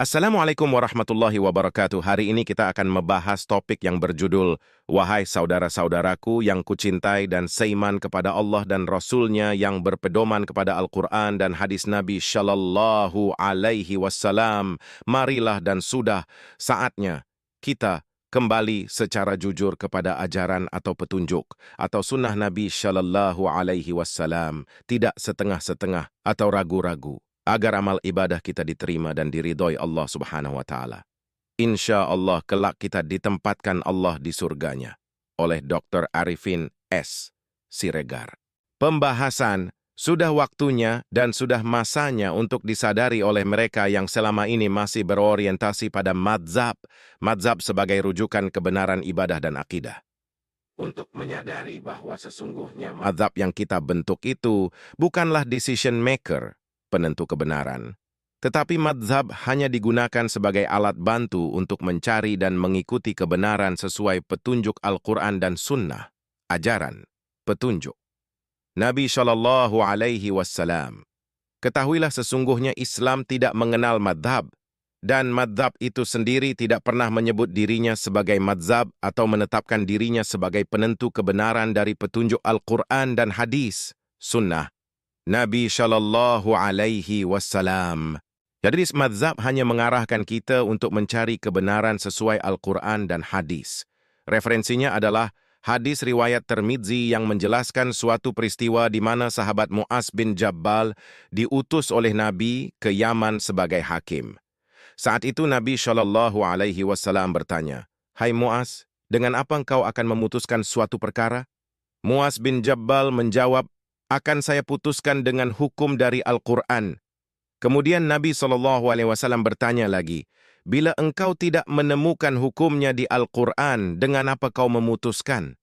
Assalamualaikum warahmatullahi wabarakatuh. Hari ini kita akan membahas topik yang berjudul Wahai saudara-saudaraku yang kucintai dan seiman kepada Allah dan Rasul-Nya yang berpedoman kepada Al-Quran dan hadis Nabi Shallallahu Alaihi Wasallam. Marilah dan sudah saatnya kita kembali secara jujur kepada ajaran atau petunjuk atau sunnah Nabi Shallallahu Alaihi Wasallam, tidak setengah-setengah atau ragu-ragu, agar amal ibadah kita diterima dan diridhoi Allah Subhanahu wa Ta'ala. Insya Allah kelak kita ditempatkan Allah di surganya. Oleh Dr. Arifin S. Siregar. Pembahasan sudah waktunya dan sudah masanya untuk disadari oleh mereka yang selama ini masih berorientasi pada madzhab sebagai rujukan kebenaran ibadah dan akidah. Untuk menyadari bahwa sesungguhnya madzhab yang kita bentuk itu bukanlah decision maker, penentu kebenaran. Tetapi madzhab hanya digunakan sebagai alat bantu untuk mencari dan mengikuti kebenaran sesuai petunjuk Al-Quran dan Sunnah, ajaran, petunjuk Nabi Shallallahu Alaihi Wasallam. Ketahuilah sesungguhnya Islam tidak mengenal madzhab, dan madzhab itu sendiri tidak pernah menyebut dirinya sebagai madzhab atau menetapkan dirinya sebagai penentu kebenaran dari petunjuk Al-Quran dan hadis, Sunnah Nabi Shallallahu Alaihi Wasallam. Jadi madzhab hanya mengarahkan kita untuk mencari kebenaran sesuai Al-Quran dan hadis. Referensinya adalah hadis riwayat Tirmidzi yang menjelaskan suatu peristiwa di mana sahabat Mu'az bin Jabbal diutus oleh Nabi ke Yaman sebagai hakim. Saat itu Nabi Shallallahu Alaihi Wasallam bertanya, "Hai Mu'az, dengan apa engkau akan memutuskan suatu perkara?" Mu'az bin Jabbal menjawab, "Akan saya putuskan dengan hukum dari Al-Quran." Kemudian Nabi SAW bertanya lagi, "Bila engkau tidak menemukan hukumnya di Al-Quran, dengan apa kau memutuskan?"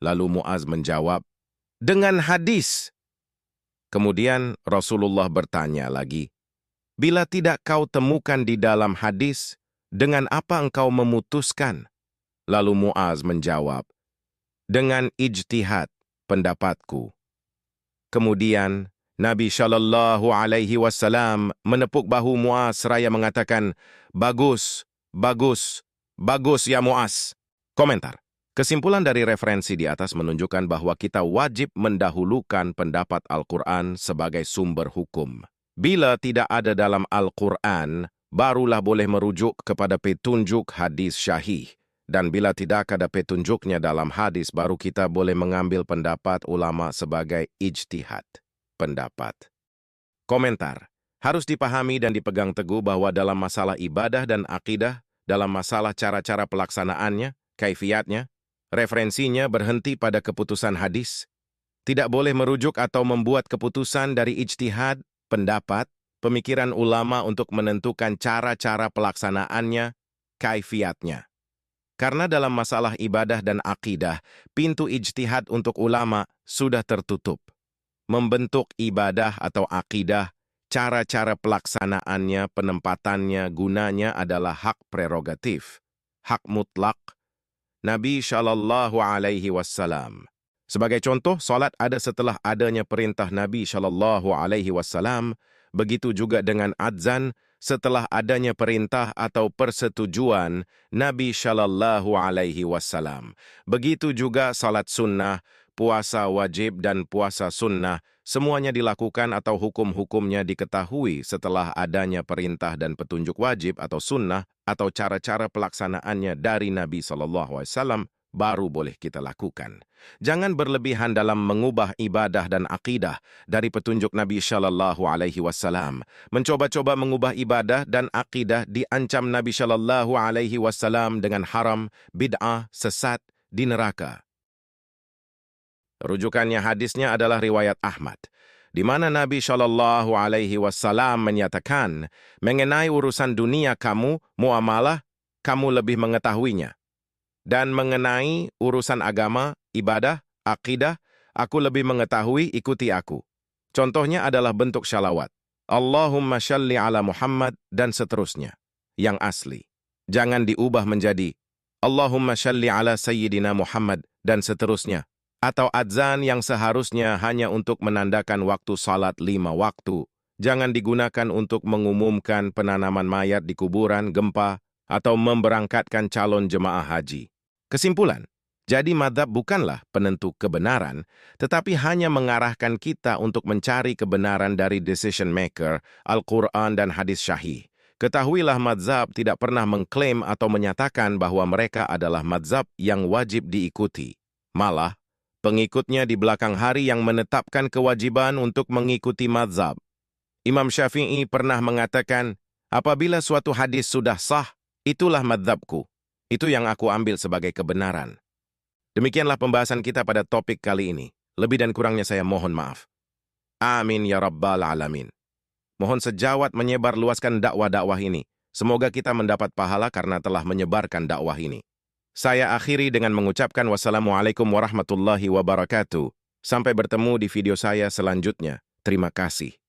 Lalu Mu'az menjawab, "Dengan hadis." Kemudian Rasulullah bertanya lagi, "Bila tidak kau temukan di dalam hadis, dengan apa engkau memutuskan?" Lalu Mu'az menjawab, "Dengan ijtihad, pendapatku." Kemudian, Nabi Shallallahu Alaihi Wasallam menepuk bahu Mu'az seraya mengatakan, "Bagus, bagus, bagus ya Mu'az." Komentar. Kesimpulan dari referensi di atas menunjukkan bahwa kita wajib mendahulukan pendapat Al-Quran sebagai sumber hukum. Bila tidak ada dalam Al-Quran, barulah boleh merujuk kepada petunjuk hadis syahih. Dan bila tidak ada petunjuknya dalam hadis, baru kita boleh mengambil pendapat ulama sebagai ijtihad, pendapat. Komentar. Harus dipahami dan dipegang teguh bahwa dalam masalah ibadah dan akidah, dalam masalah cara-cara pelaksanaannya, kaifiatnya, referensinya berhenti pada keputusan hadis. Tidak boleh merujuk atau membuat keputusan dari ijtihad, pendapat, pemikiran ulama untuk menentukan cara-cara pelaksanaannya, kaifiatnya. Karena dalam masalah ibadah dan akidah, pintu ijtihad untuk ulama sudah tertutup. Membentuk ibadah atau akidah, cara-cara pelaksanaannya, penempatannya, gunanya adalah hak prerogatif, hak mutlak Nabi Shallallahu Alaihi Wasallam. Sebagai contoh, salat ada setelah adanya perintah Nabi Shallallahu Alaihi Wasallam, begitu juga dengan adzan setelah adanya perintah atau persetujuan Nabi Shallallahu Alaihi Wasallam. Begitu juga salat sunnah, puasa wajib dan puasa sunnah, semuanya dilakukan atau hukum-hukumnya diketahui setelah adanya perintah dan petunjuk wajib atau sunnah atau cara-cara pelaksanaannya dari Nabi Shallallahu Alaihi Wasallam, baru boleh kita lakukan. Jangan berlebihan dalam mengubah ibadah dan akidah dari petunjuk Nabi Shallallahu Alaihi Wasallam. Mencoba-coba mengubah ibadah dan akidah diancam Nabi Shallallahu Alaihi Wasallam dengan haram, bid'ah, sesat, di neraka. Rujukannya hadisnya adalah riwayat Ahmad, di mana Nabi Shallallahu Alaihi Wasallam menyatakan, mengenai urusan dunia kamu, muamalah, kamu lebih mengetahuinya. Dan mengenai urusan agama, ibadah, akidah, aku lebih mengetahui, ikuti aku. Contohnya adalah bentuk syalawat. Allahumma shalli ala Muhammad dan seterusnya. Yang asli. Jangan diubah menjadi Allahumma shalli ala Sayyidina Muhammad dan seterusnya. Atau adzan yang seharusnya hanya untuk menandakan waktu salat 5 waktu, Jangan digunakan untuk mengumumkan penanaman mayat di kuburan, gempa, atau memberangkatkan calon jemaah haji. Kesimpulan, jadi mazhab bukanlah penentu kebenaran, tetapi hanya mengarahkan kita untuk mencari kebenaran dari decision maker, Al-Quran dan hadis syahih. Ketahuilah mazhab tidak pernah mengklaim atau menyatakan bahwa mereka adalah mazhab yang wajib diikuti. Malah, pengikutnya di belakang hari yang menetapkan kewajiban untuk mengikuti mazhab. Imam Syafi'i pernah mengatakan, apabila suatu hadis sudah sah, itulah mazhabku. Itu yang aku ambil sebagai kebenaran. Demikianlah pembahasan kita pada topik kali ini. Lebih dan kurangnya saya mohon maaf. Amin ya rabbal alamin. Mohon sejawat menyebar luaskan dakwah-dakwah ini. Semoga kita mendapat pahala karena telah menyebarkan dakwah ini. Saya akhiri dengan mengucapkan wassalamualaikum warahmatullahi wabarakatuh. Sampai bertemu di video saya selanjutnya. Terima kasih.